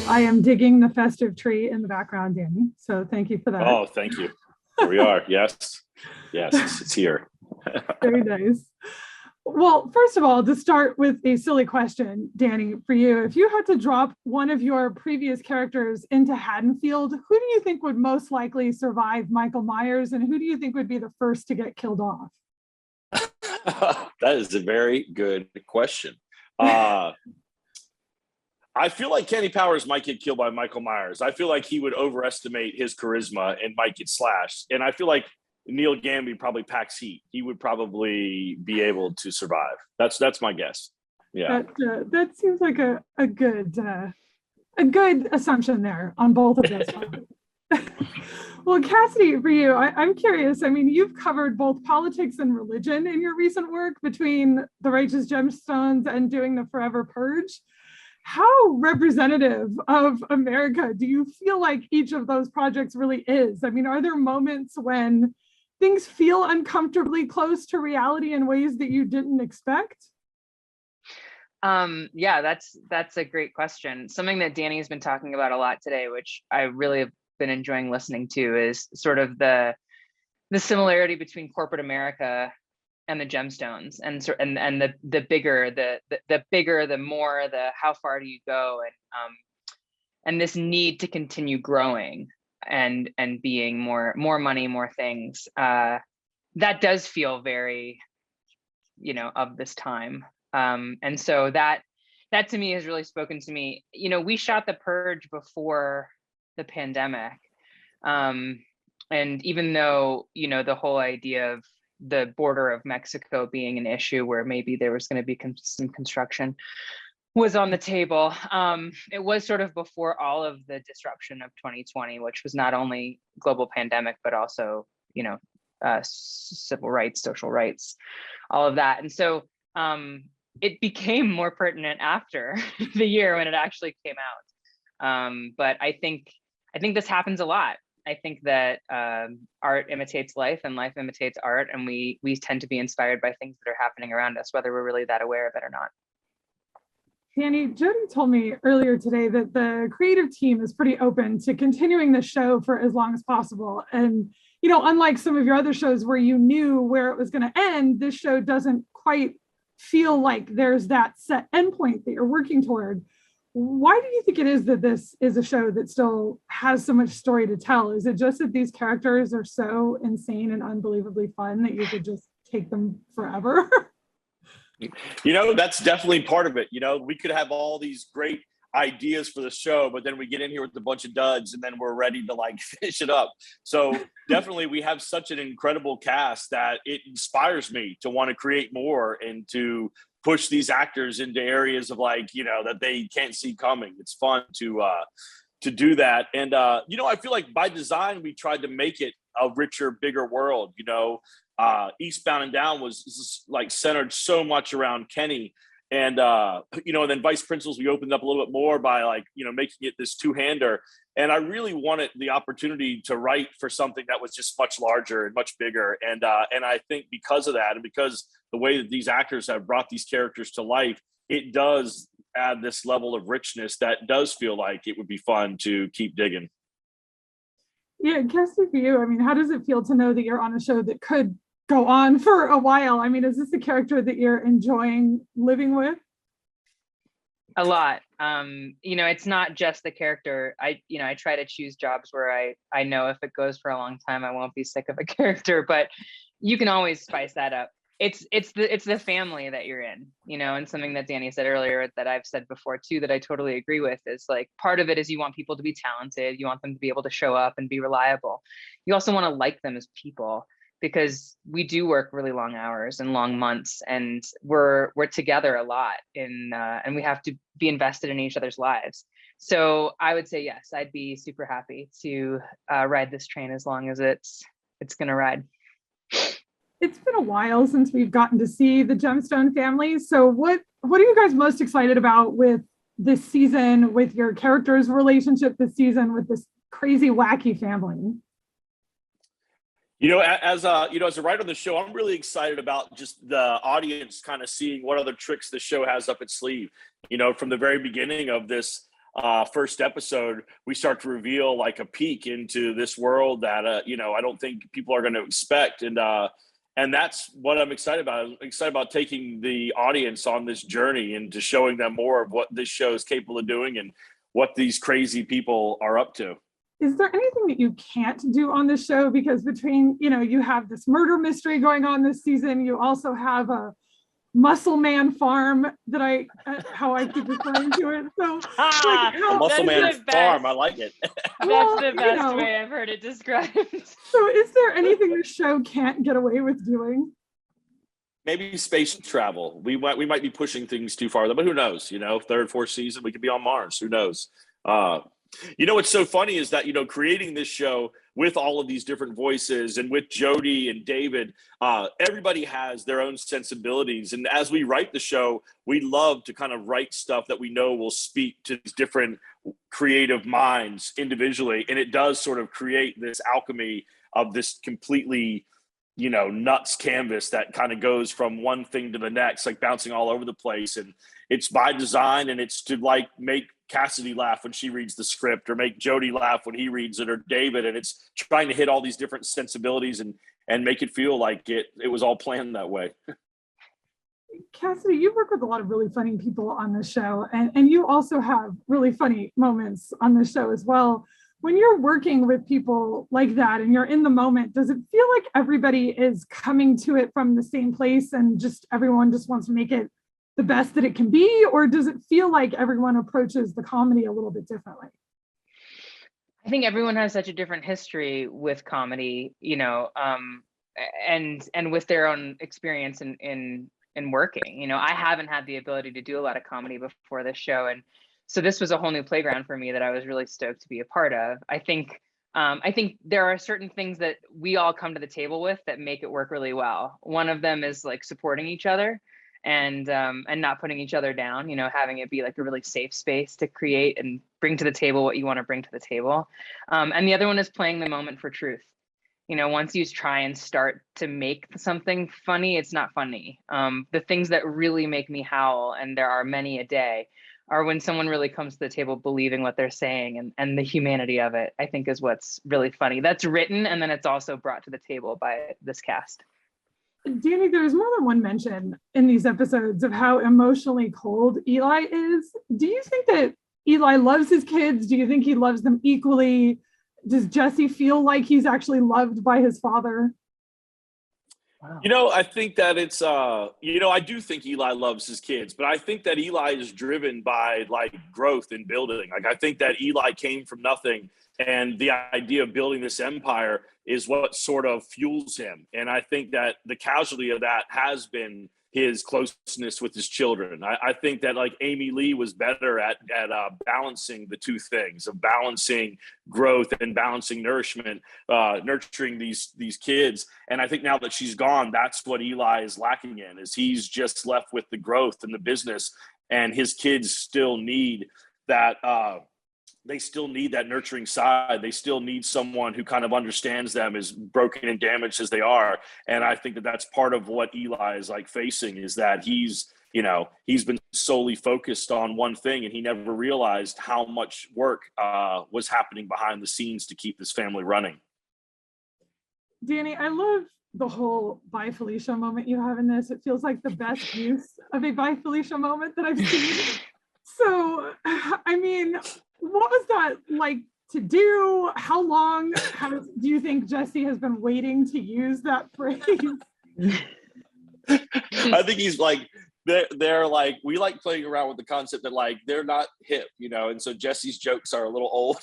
I am digging the festive tree in the background, Danny. So thank you for that. Oh, thank you. Here we are. Yes, it's here. Very nice. Well, first of all, to start with a silly question, Danny, for you, if you had to drop one of your previous characters into Haddonfield, who do you think would most likely survive Michael Myers, and who do you think would be the first to get killed off? That is a very good question. I feel like Kenny Powers might get killed by Michael Myers. I feel like he would overestimate his charisma and might get slashed. And I feel like Neil Gaiman probably packs heat. He would probably be able to survive. That's my guess. Yeah, that seems like a good assumption there on both of those. Well, Cassidy, for you, I'm curious. I mean, you've covered both politics and religion in your recent work between the Righteous Gemstones and doing the Forever Purge. How representative of America do you feel like each of those projects really is? I mean, are there moments when things feel uncomfortably close to reality in ways that you didn't expect? Yeah, that's a great question. Something that Danny has been talking about a lot today, which I really have been enjoying listening to, is sort of the similarity between corporate America and the Gemstones, and the bigger, the more, the how far do you go, and this need to continue growing and being more money, more things. That does feel very, of this time. And so that to me has really spoken to me. We shot The Purge before the pandemic. And even though, the whole idea of the border of Mexico being an issue where maybe there was going to be some construction was on the table, it was sort of before all of the disruption of 2020, which was not only global pandemic, but also, civil rights, social rights, all of that. And so it became more pertinent after the year when it actually came out. But I think this happens a lot. I think that art imitates life and life imitates art, and we tend to be inspired by things that are happening around us, whether we're really that aware of it or not. Danny, Jody told me earlier today that the creative team is pretty open to continuing the show for as long as possible. And, unlike some of your other shows where you knew where it was going to end, this show doesn't quite feel like there's that set endpoint that you're working toward. Why do you think it is that this is a show that still has so much story to tell? Is it just that these characters are so insane and unbelievably fun that you could just take them forever? That's definitely part of it. We could have all these great ideas for the show, but then we get in here with a bunch of duds and then we're ready to finish it up. So definitely we have such an incredible cast that it inspires me to want to create more and to push these actors into areas of that they can't see coming. It's fun to do that. And, I feel like by design, we tried to make it a richer, bigger world. Eastbound and Down was centered so much around Kenny. And, and then Vice Principals, we opened up a little bit more by making it this two-hander. And I really wanted the opportunity to write for something that was just much larger and much bigger. And I think because of that, and because the way that these actors have brought these characters to life, it does add this level of richness that does feel like it would be fun to keep digging. Yeah, Cassidy, for you, I mean, how does it feel to know that you're on a show that could go on for a while? I mean, is this a character that you're enjoying living with? A lot. It's not just the character. I try to choose jobs where I know if it goes for a long time, I won't be sick of a character, but you can always spice that up. It's the family that you're in, and something that Danny said earlier that I've said before too, that I totally agree with, is part of it is you want people to be talented. You want them to be able to show up and be reliable. You also want to like them as people, because we do work really long hours and long months, and we're together a lot and we have to be invested in each other's lives. So I would say, yes, I'd be super happy to ride this train as long as it's going to ride. It's been a while since we've gotten to see the Gemstone family. So what are you guys most excited about with this season, with your characters' relationship this season with this crazy, wacky family? As a writer on the show, I'm really excited about just the audience kind of seeing what other tricks the show has up its sleeve. From the very beginning of this first episode, we start to reveal like a peek into this world that I don't think people are going to expect, and that's what I'm excited about. I'm excited about taking the audience on this journey and to showing them more of what this show is capable of doing and what these crazy people are up to. Is there anything that you can't do on this show? Because between, you have this murder mystery going on this season, you also have a muscle man farm that how I keep referring to it. So muscle man farm, I like it. That's the best way I've heard it described. So is there anything the show can't get away with doing? Maybe space travel. We might be pushing things too far, but who knows? Third, fourth season, we could be on Mars. Who knows? What's so funny is that, creating this show with all of these different voices and with Jody and David, everybody has their own sensibilities. And as we write the show, we love to kind of write stuff that we know will speak to these different creative minds individually. And it does sort of create this alchemy of this completely, nuts canvas that kind of goes from one thing to the next, like bouncing all over the place. And it's by design, and it's to like make Cassidy laugh when she reads the script, or make Jody laugh when he reads it, or David. And it's trying to hit all these different sensibilities and make it feel like it was all planned that way. Cassidy, you work with a lot of really funny people on the show, and you also have really funny moments on the show as well. When you're working with people like that and you're in the moment, does it feel like everybody is coming to it from the same place and just everyone just wants to make it the best that it can be? Or does it feel like everyone approaches the comedy a little bit differently? I think everyone has such a different history with comedy, and with their own experience in working. I haven't had the ability to do a lot of comedy before this show, and so this was a whole new playground for me that I was really stoked to be a part of. I think there are certain things that we all come to the table with that make it work really well. One of them is like supporting each other and not putting each other down, having it be like a really safe space to create and bring to the table what you want to bring to the table. And the other one is playing the moment for truth. Once you try and start to make something funny, it's not funny. The things that really make me howl, and there are many a day, are when someone really comes to the table believing what they're saying, and the humanity of it, I think, is what's really funny. That's written, and then it's also brought to the table by this cast. Danny, there's more than one mention in these episodes of how emotionally cold Eli is. Do you think that Eli loves his kids? Do you think he loves them equally? Does Jesse feel like he's actually loved by his father? Wow. I think that it's, I do think Eli loves his kids, but I think that Eli is driven by like growth and building. Like, I think that Eli came from nothing, and the idea of building this empire is what sort of fuels him. And I think that the casualty of that has been his closeness with his children. I think that like Amy Lee was better at balancing the two things of balancing growth and balancing nourishment, nurturing these kids. And I think now that she's gone, that's what Eli is lacking in, is he's just left with the growth and the business, and his kids still need that. They still need that nurturing side. They still need someone who kind of understands them, as broken and damaged as they are. And I think that that's part of what Eli is like facing, is that he's been solely focused on one thing, and he never realized how much work was happening behind the scenes to keep this family running. Danny, I love the whole "Bye Felicia" moment you have in this. It feels like the best use of a "Bye Felicia" moment that I've seen. So, I mean, what was that like to do? How long do you think Jesse has been waiting to use that phrase? I think he's like, they're like, we like playing around with the concept that like they're not hip, and so Jesse's jokes are a little old.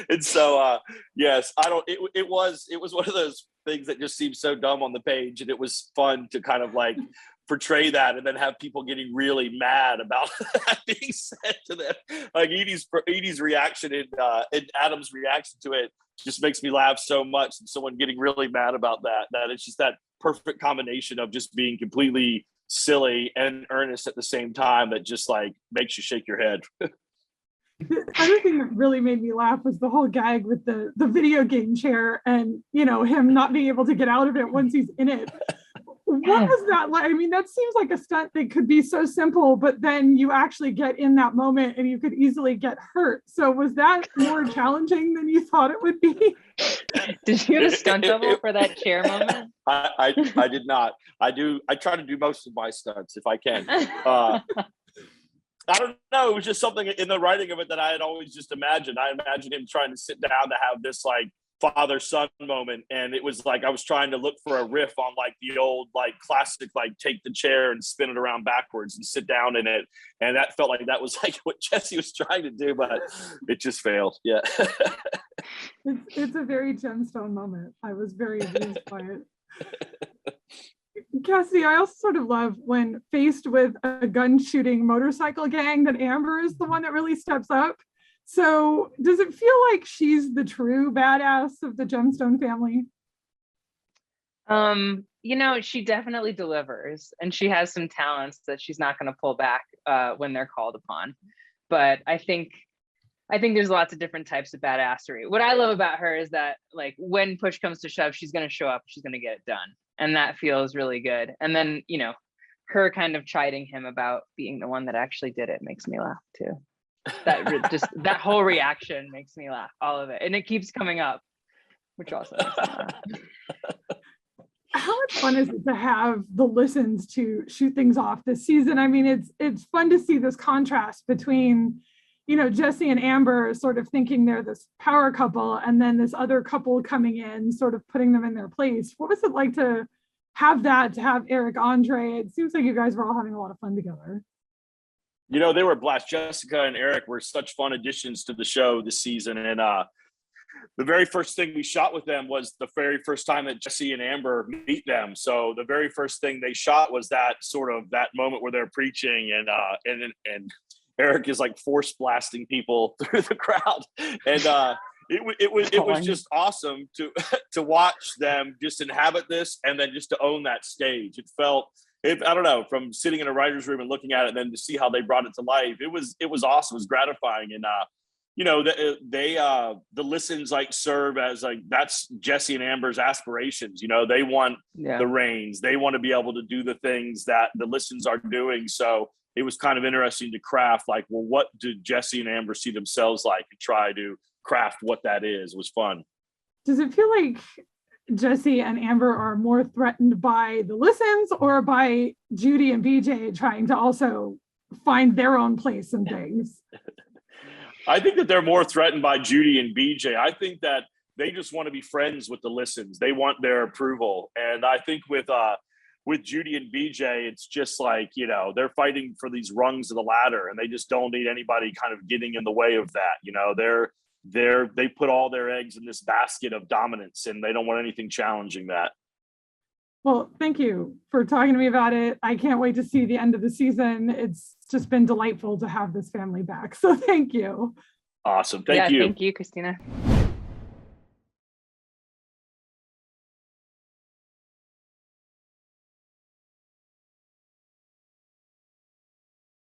And so yes, it was one of those things that just seems so dumb on the page, and it was fun to kind of like portray that, and then have people getting really mad about that being said to them. Like Edie's reaction and Adam's reaction to it just makes me laugh so much, and someone getting really mad about that it's just that perfect combination of just being completely silly and earnest at the same time that just like makes you shake your head. The other thing that really made me laugh was the whole gag with the video game chair and, him not being able to get out of it once he's in it. What was that like? I mean, that seems like a stunt that could be so simple, but then you actually get in that moment and you could easily get hurt. So was that more challenging than you thought it would be? Did you have a stunt double for that chair moment? I did not. I try to do most of my stunts if I can. I don't know. It was just something in the writing of it that I had always just imagined. I imagined him trying to sit down to have this like father-son moment, and it was like I was trying to look for a riff on like the old like classic like take the chair and spin it around backwards and sit down in it, and that felt like that was like what Jesse was trying to do, but it just failed. Yeah. It's a very gemstone moment. I was very amused by it. Cassidy, I also sort of love when faced with a gun shooting motorcycle gang that Amber is the one that really steps up. So does it feel like she's the true badass of the Gemstone family? She definitely delivers, and she has some talents that she's not going to pull back when they're called upon. But I think there's lots of different types of badassery. What I love about her is that like when push comes to shove, she's going to show up, she's going to get it done. And that feels really good. And then, her kind of chiding him about being the one that actually did it makes me laugh too. That whole reaction makes me laugh, all of it. And it keeps coming up, which also makes me laugh. How much fun is it to have the listens to shoot things off this season? I mean, it's fun to see this contrast between, Jesse and Amber sort of thinking they're this power couple, and then this other couple coming in, sort of putting them in their place. What was it like to have Eric Andre? It seems like you guys were all having a lot of fun together. They were a blast. Jessica and Eric were such fun additions to the show this season. And the very first thing we shot with them was the very first time that Jesse and Amber meet them. So the very first thing they shot was that moment where they're preaching and Eric is like force blasting people through the crowd. And it was just awesome to watch them just inhabit this and then just to own that stage. I don't know, from sitting in a writer's room and looking at it and then to see how they brought it to life, it was awesome. It was gratifying. And the listens like serve as like, that's Jesse and Amber's aspirations. They want the reins. They want to be able to do the things that the listens are doing. So it was kind of interesting to craft like, well, what do Jesse and Amber see themselves like, and try to craft what that is. It was fun. Does it feel like Jesse and Amber are more threatened by the listens or by Judy and BJ trying to also find their own place in things? I think that they're more threatened by Judy and BJ. I think that they just want to be friends with the listens. They want their approval. And I think with Judy and BJ, it's just like, they're fighting for these rungs of the ladder, and they just don't need anybody kind of getting in the way of that. They put all their eggs in this basket of dominance, and they don't want anything challenging that. Well, thank you for talking to me about it. I can't wait to see the end of the season. It's just been delightful to have this family back. So thank you. Awesome. Thank you. Thank you, Christina.